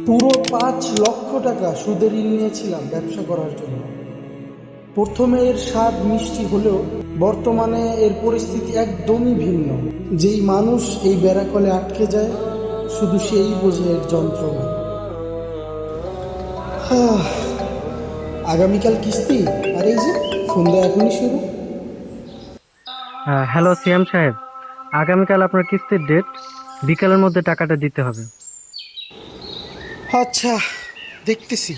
পুরো 5 লক্ষ টাকা সুদে ঋণ নিয়েছিলাম ব্যবসা করার জন্য। প্রথমে এর স্বাদ মিষ্টি হলেও বর্তমানে এর পরিস্থিতি একদমই ভিন্ন। যেই মানুষ এই বেড়াকলে আটকে যায় শুধু সেই বোঝে এর যন্ত্রণা। আগামীকাল কিস্তি, আর এই যে ফোন দেওয়া এখনই শুরু। হ্যালো সিয়াম সাহেব, আগামীকাল আপনার কিস্তির ডেট, বিকালের মধ্যে টাকাটা দিতে হবে। আচ্ছা, দেখতেছি।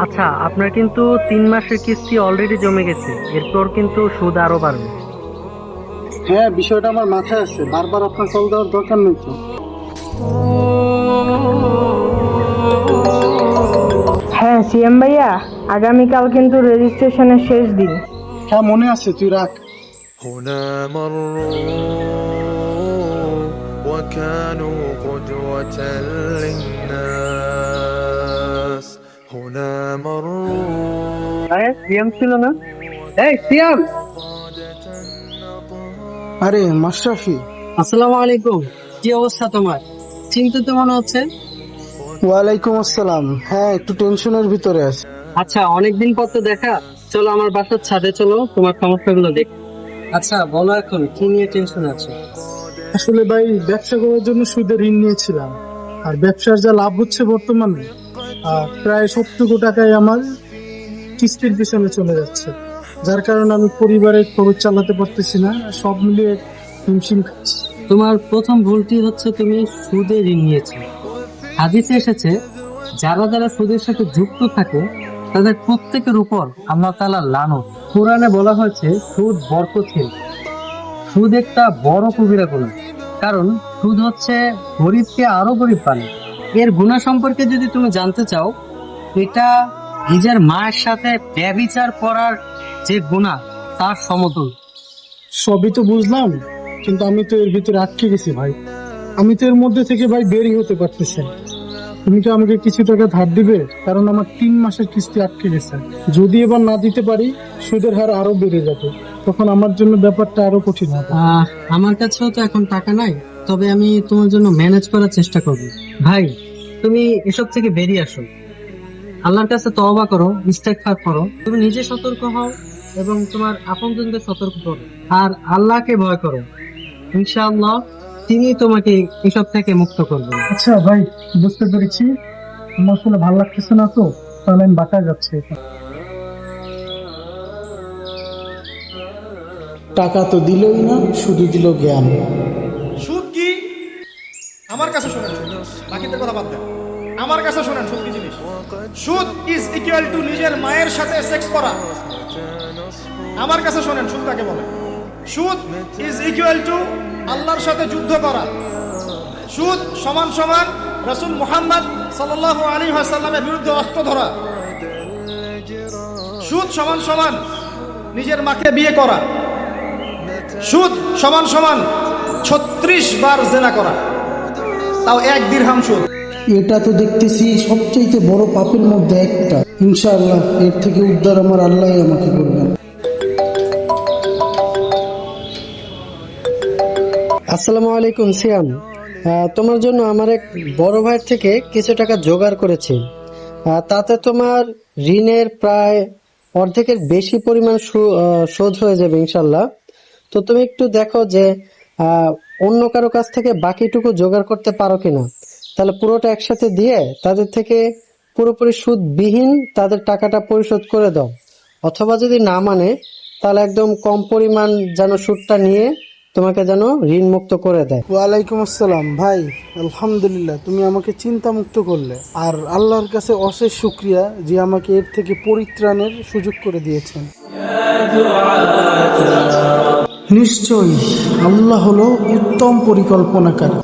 আচ্ছা, আপনার কিন্তু 3 মাসের কিস্তি অলরেডি জমে গেছে, এরপর কিন্তু সুদ আরো বাড়বে। হ্যাঁ, বিষয়টা আমার মাথায় আছে, বারবার আপনার কল দেওয়ার দরকার নেই তো। হ্যাঁ সিএম ভাইয়া, আগামীকাল কিন্তু রেজিস্ট্রেশনের শেষ দিন। হ্যাঁ মনে আছে, তুই রাখ। هنا مروا وكانوا قدوة للناس هنا مروا সিয়াম ছিল না? এই সিয়াম! আরে মাশরাফি, আসসালামু আলাইকুম, কি অবস্থা তোমার? চিন্তিত মনে হচ্ছে। ওয়ালাইকুম আসসালাম। হ্যাঁ, একটু টেনশনের ভিতরে আছি। আচ্ছা, অনেকদিন পর তো দেখা, চলো আমার বাসার ছাদে চলো, তোমার সমস্যাগুলো দেখ। আচ্ছা বলো, এখন কি নিয়ে টেনশন আছে? আসলে ভাই, ব্যবসা করার জন্য সুদে ঋণ নিয়েছিলাম, আর ব্যবসার যা লাভ হচ্ছে বর্তমানে, প্রায় 70 টাকায় আমার কিস্তির পিছনে চলে যাচ্ছে, যার কারণে আমি পরিবারের খরচ চালাতে পারতেছি না। সব মিলিয়ে হিমশিম খাচ্ছি। তোমার প্রথম ভুলটি হচ্ছে তুমি সুদে ঋণ নিয়েছো। হাদিসে এসেছে, যারা যারা সুদের সাথে যুক্ত থাকে তাদের প্রত্যেকের উপর আল্লাহ তাআলা লানত। কোরআনে বলা হয়েছে সুদ বরকতহীন। সুদ একটা বড় কবিরা গুনাহ, কারণ সুদ হচ্ছে গরিবকে আরো গরিব বানায়। এর গুনাহ সম্পর্কে যদি তুমি জানতে চাও, এটা নিজের মায়ের সাথে ব্যভিচার করার যে গুনাহ তার সমতুল। সবই তো বুঝলাম, কিন্তু আমি তো এর ভিতরে আটকে গেছি ভাই। আমি তো এর মধ্যে থেকে ভাই বেরই হতে পারতেছি না। তুমি কি আমাকে কিছু টাকা ধার দিবে? কারণ আমার 3 মাসের কিস্তি আটকে গেছে। যদি এবার না দিতে পারি, সুদের হার আরো বেড়ে যাবে, তখন আমার জন্য ব্যাপারটা আরো কঠিন হবে। আমার কাছেও তো এখন টাকা নাই, তবে আমি তোমার জন্য ম্যানেজ করার চেষ্টা করব। ভাই, তুমি এসব থেকে বেরিয়ে আসো, আল্লাহর কাছে তওবা করো, ইস্তেগফার করো, তুমি নিজে সতর্ক হও এবং তোমার আপনজনদের সতর্ক করো, আর আল্লাহকে ভয় করো। ইনশাআল্লাহ তিনি তোমাকে এসব থেকে মুক্ত করবেন। আচ্ছা ভাই, বুঝতে পেরেছি। আমার আসলে ভালো লাগতেছে না তো, তাহলে আমি বাসায় যাচ্ছি। টাকা তো দিলই না, শুধু দিল জ্ঞান। সুদ কি? আমার কাছে শোনেন, বাকিদের কথা বাদ দেন। আমার কাছে শোনেন, সুদ কি জিনিস? সুদ ইজ ইকুয়াল টু নিজের মায়ের সাথে সেক্স করা। আমার কাছে শোনেন, সুদ কাকে বলে? সুদ ইজ ইকুয়াল টু আল্লাহর সাথে যুদ্ধ করা। সুদ সমান সমান রাসূল মুহাম্মদ সাল্লাল্লাহু আলাইহি ওয়াসাল্লামের বিরুদ্ধে অস্ত্র ধরা। সুদ সমান সমান নিজের মাকে বিয়ে করা। সুদ সমান সমান 36 বার জেনা করা, তাও 1 দিরহাম সুদ। এটা তো দেখতেছি সবচেয়ে বড় পাপের মধ্যে একটা। ইনশাআল্লাহ এর থেকে উদ্ধার আমার আল্লাহই আমাকে করবেন। আসসালামু আলাইকুম সিয়াম, তোমার জন্য আমার এক বড় ভাইয়ের থেকে কিছু টাকা জোগাড় করেছি। তাতে তোমার ঋণের প্রায় অর্ধেকের বেশি পরিমাণ শোধ হয়ে যাবে ইনশাল্লাহ। তো তুমি একটু দেখো যে অন্য কারো কাছ থেকে বাকিটুকু জোগাড় করতে পারো কিনা, তাহলে পুরোটা একসাথে দিয়ে তাদের থেকে পুরোপুরি সুদবিহীন তাদের টাকাটা পরিশোধ করে দাও। অথবা যদি না মানে, তাহলে একদম কম পরিমাণ যেন সুদটা নিয়ে তোমাকে যেন ঋণ মুক্ত করে দেয়। ওয়ালাইকুম আসসালাম ভাই, আলহামদুলিল্লাহ তুমি আমাকে চিন্তা মুক্ত করলে, আর আল্লাহর কাছে অশেষ শুকরিয়া যে আমাকে এর থেকে পরিত্রাণের সুযোগ করে দিয়েছেন। নিশ্চয়ই আল্লাহ হলো উত্তম পরিকল্পনাকারী।